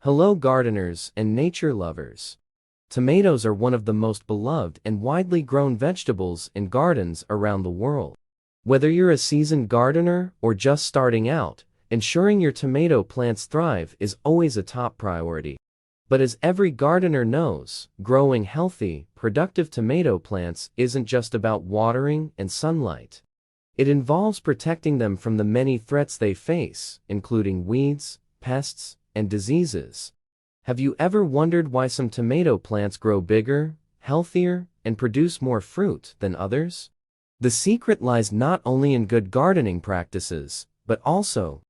Hello gardeners and nature lovers. Tomatoes are one of the most beloved and widely grown vegetables in gardens around the world. Whether you're a seasoned gardener or just starting out, ensuring your tomato plants thrive is always a top priority. But as every gardener knows, growing healthy, productive tomato plants isn't just about watering and sunlight. It involves protecting them from the many threats they face, including weeds, pests, and diseases. Have you ever wondered why some tomato plants grow bigger, healthier, and produce more fruit than others? The secret lies not only in good gardening practices, but also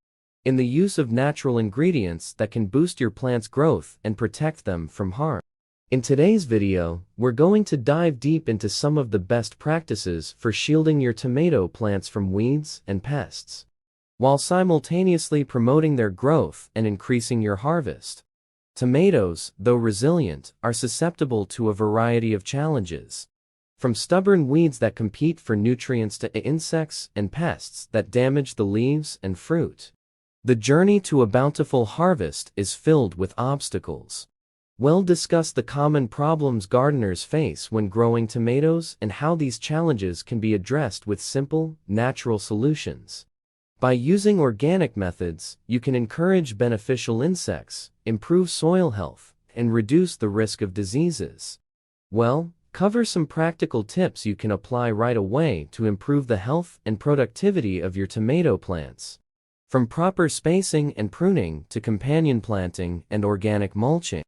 in the use of natural ingredients that can boost your plant's growth and protect them from harm. In today's video, we're going to dive deep into some of the best practices for shielding your tomato plants from weeds and pests, while simultaneously promoting their growth and increasing your harvest. Tomatoes, though resilient, are susceptible to a variety of challenges. From stubborn weeds that compete for nutrients to insects and pests that damage the leaves and fruit. The journey to a bountiful harvest is filled with obstacles. We'll discuss the common problems gardeners face when growing tomatoes and how these challenges can be addressed with simple, natural solutions. By using organic methods, you can encourage beneficial insects, improve soil health, and reduce the risk of diseases. We'll cover some practical tips you can apply right away to improve the health and productivity of your tomato plants. From proper spacing and pruning to companion planting and organic mulching,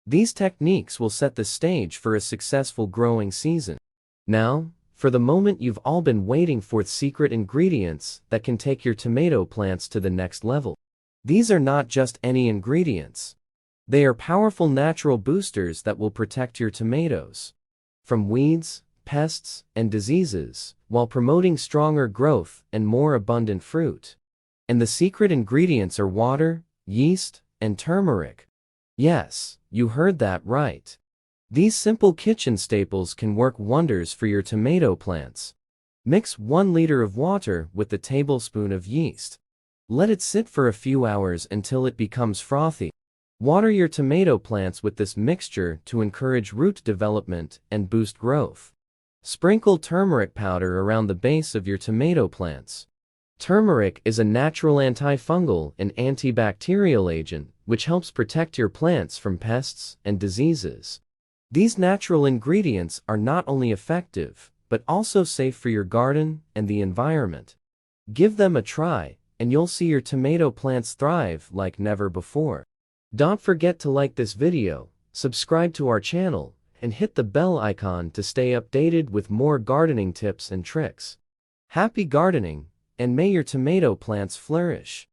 these techniques will set the stage for a successful growing season. Now, for the moment you've all been waiting for, secret ingredients that can take your tomato plants to the next level. These are not just any ingredients. They are powerful natural boosters that will protect your tomatoes from weeds, pests, and diseases, while promoting stronger growth and more abundant fruit. And the secret ingredients are water, yeast, and turmeric. Yes, you heard that right. These simple kitchen staples can work wonders for your tomato plants. Mix 1 liter of water with a tablespoon of yeast. Let it sit for a few hours until it becomes frothy. Water your tomato plants with this mixture to encourage root development and boost growth. Sprinkle turmeric powder around the base of your tomato plants. Turmeric is a natural antifungal and antibacterial agent which helps protect your plants from pests and diseases. These natural ingredients are not only effective, but also safe for your garden and the environment. Give them a try, and you'll see your tomato plants thrive like never before. Don't forget to like this video, subscribe to our channel, and hit the bell icon to stay updated with more gardening tips and tricks. Happy gardening, and may your tomato plants flourish.